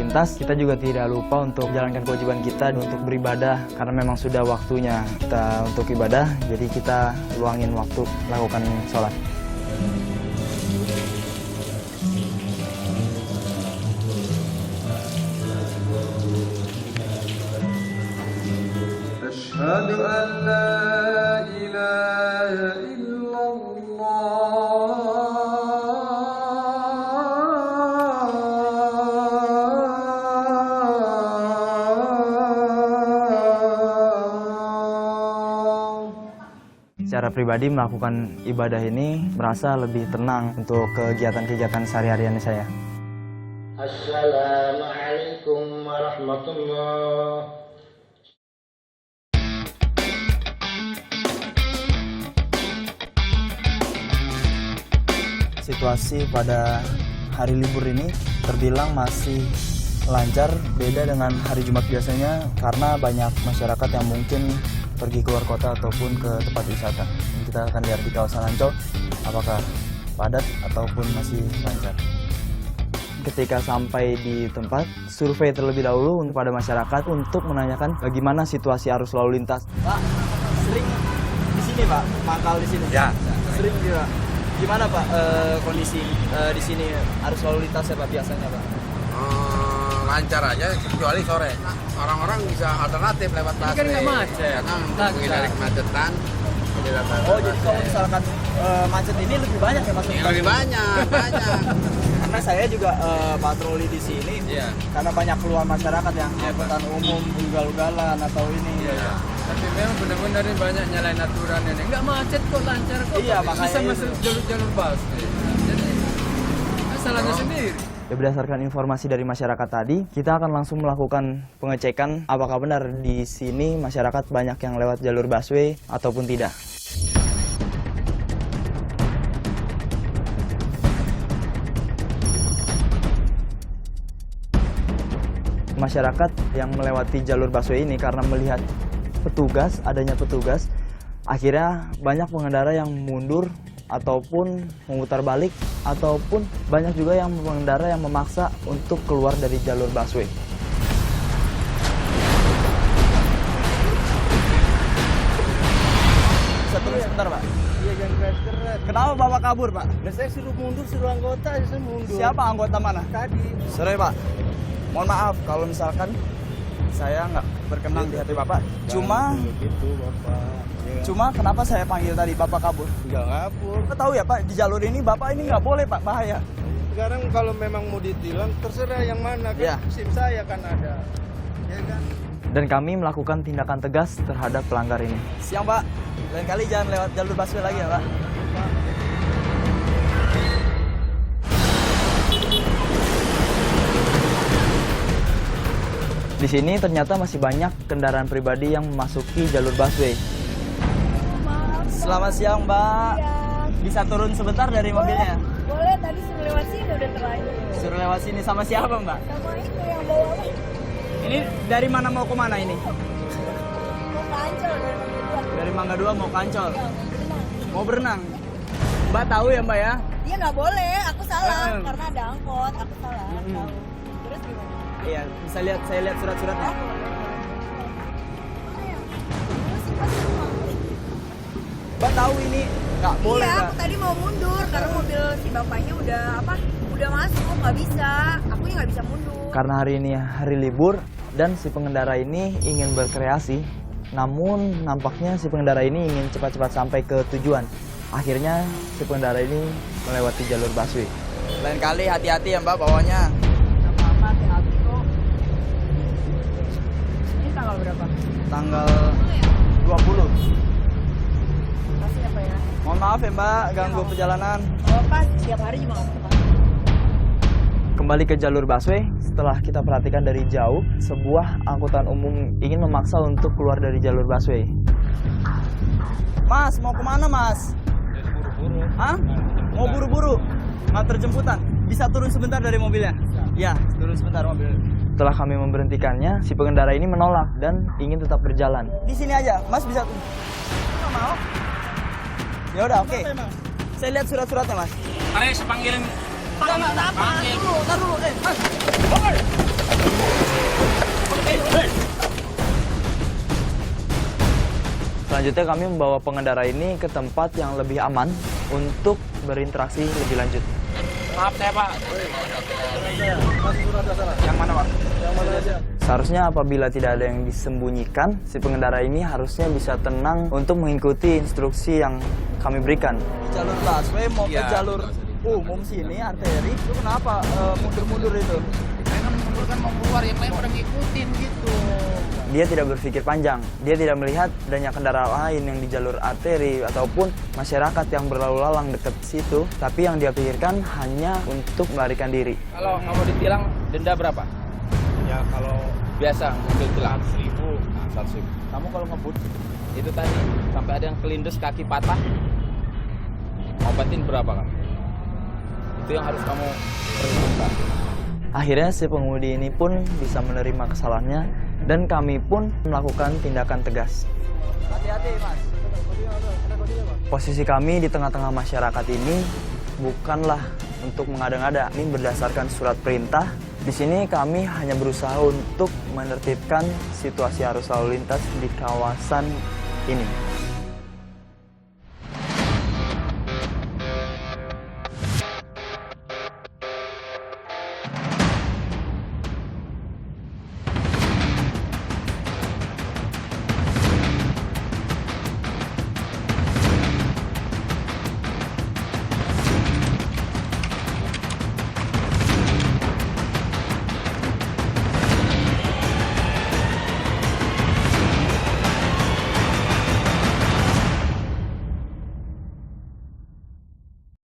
lintas, kita juga tidak lupa untuk menjalankan kewajiban kita untuk beribadah. Karena memang sudah waktunya kita untuk ibadah, jadi kita luangin waktu melakukan sholat. أشهد أن لا إله إلا الله. Secara pribadi melakukan ibadah ini merasa lebih tenang untuk kegiatan-kegiatan sehari-harian saya. Assalamualaikum warahmatullahi. Situasi pada hari libur ini terbilang masih lancar, beda dengan hari Jumat biasanya karena banyak masyarakat yang mungkin pergi keluar kota ataupun ke tempat wisata. Ini kita akan lihat di kawasan Ancol apakah padat ataupun masih lancar. Ketika sampai di tempat, survei terlebih dahulu pada masyarakat untuk menanyakan bagaimana situasi arus lalu lintas. Pak, sering di sini Pak, mangkal di sini? Ya. Sering juga. Gimana Pak kondisi di sini arus lalu lintas ya Pak biasanya Pak? Lancar aja kecuali sore. Orang-orang bisa alternatif lewat busway. Kan nggak macet. Menghindari kemacetan. Oh jadi kalau misalkan macet ini lebih banyak ya maksudnya? Lebih banyak. Karena saya juga patroli di sini. Iya. Karena banyak keluar masyarakat yang angkutan umum, ugal-ugalan atau ini. Iya. Tapi memang benar-benar ini banyak nyalain aturan ini. Nggak macet kok, lancar kok. Iya, makanya bisa itu. masuk jalur-jalur busway. Jadi salahnya sendiri. Ya, berdasarkan informasi dari masyarakat tadi, kita akan langsung melakukan pengecekan apakah benar di sini masyarakat banyak yang lewat jalur busway ataupun tidak. Masyarakat yang melewati jalur busway ini karena melihat adanya petugas, akhirnya banyak pengendara yang mundur ataupun memutar balik, ataupun banyak juga yang pengendara yang memaksa untuk keluar dari jalur busway. Bisa turun sebentar Pak? Iya, jangan keras-keras. Kenapa Bapak kabur Pak? Nah, saya suruh mundur, suruh anggota, saya mundur. Siapa anggota mana? Tadi. Sorry Pak, mohon maaf kalau misalkan saya nggak berkenan di hati Bapak. Gitu, Bapak. Ya. Cuma kenapa saya panggil tadi Bapak kabur? Nggak ngapur. Bapak tahu ya Pak, di jalur ini Bapak ini nggak boleh Pak, bahaya. Sekarang kalau memang mau ditilang, terserah yang mana. Kan Iya. SIM saya kan ada. Ya kan? Dan kami melakukan tindakan tegas terhadap pelanggar ini. Siang Pak, lain kali jangan lewat jalur busway lagi ya Pak. Di sini ternyata masih banyak kendaraan pribadi yang memasuki jalur busway. Selamat siang Mbak. Bisa turun sebentar dari mobilnya? Boleh, tadi suruh lewat sini udah terlanjur. Suruh lewat sini sama siapa Mbak? Sama itu yang bawa apa? Ini dari mana mau ke mana ini? Mau ke Ancol dari Mangga 2. Dari Mangga 2 mau ke Ancol. Ya, berenang. Mau berenang. Mbak tahu ya Mbak ya? Iya nggak boleh, aku salah Hmm. karena ada angkot, aku salah. Tahu. Terus gimana? Iya, bisa lihat, saya lihat surat-suratnya. Terus sih pas rumah. Mbak tahu ini nggak boleh Iya, Mbak. aku tadi mau mundur karena mobil si bapaknya udah masuk, nggak bisa. Aku nggak bisa mundur. Karena hari ini hari libur dan si pengendara ini ingin berkreasi, namun nampaknya si pengendara ini ingin cepat-cepat sampai ke tujuan. Akhirnya si pengendara ini melewati jalur busway. Lain kali hati-hati ya Mbak bawanya. Apa-apa, hati-hati kok. Ini tanggal berapa? Tanggal 20. Masih apa ya? Mohon maaf ya Mbak, ganggu perjalanan. Oh, pas tiap hari juga nggak apa-apa. Kembali ke jalur busway, setelah kita perhatikan dari jauh, sebuah angkutan umum ingin memaksa untuk keluar dari jalur busway. Mas, mau kemana Mas? Buru-buru. Hah? Mau buru-buru? Nganter jemputan? Bisa turun sebentar dari mobilnya? Ya, turun sebentar mobil. Setelah kami memberhentikannya, si pengendara ini menolak dan ingin tetap berjalan. Di sini aja, Mas bisa turun. Nggak mau? Ya udah, oke. Saya lihat surat-suratnya Mas. Ayo, panggilin. Enggak, apa? Taruh dulu. Mas. Selanjutnya kami membawa pengendara ini ke tempat yang lebih aman untuk berinteraksi lebih lanjut. Maaf saya Pak. Yang mana Pak? Seharusnya apabila tidak ada yang disembunyikan, si pengendara ini harusnya bisa tenang untuk mengikuti instruksi yang kami berikan. Jalur busway mau ke jalur umum sini, arteri, itu kenapa mundur-mundur itu? Saya kan mundur kan mau keluar, yang lain pada ngikutin gitu. Dia tidak berpikir panjang, dia tidak melihat adanya kendaraan lain yang di jalur arteri ataupun masyarakat yang berlalu lalang dekat situ, tapi yang dia pikirkan hanya untuk melarikan diri. Kalau kamu ditilang denda berapa? Ya kalau Biasa mobil tilang 100.000. Kamu kalau ngebut itu tadi sampai ada yang kelindus kaki patah, obatin berapa kamu? Itu yang harus kamu perhitungkan. Akhirnya si pengemudi ini pun bisa menerima kesalahannya dan kami pun melakukan tindakan tegas. Hati-hati Mas. Posisi kami di tengah-tengah masyarakat ini bukanlah untuk mengada-ngada. Ini berdasarkan surat perintah. Di sini kami hanya berusaha untuk menertibkan situasi arus lalu lintas di kawasan ini.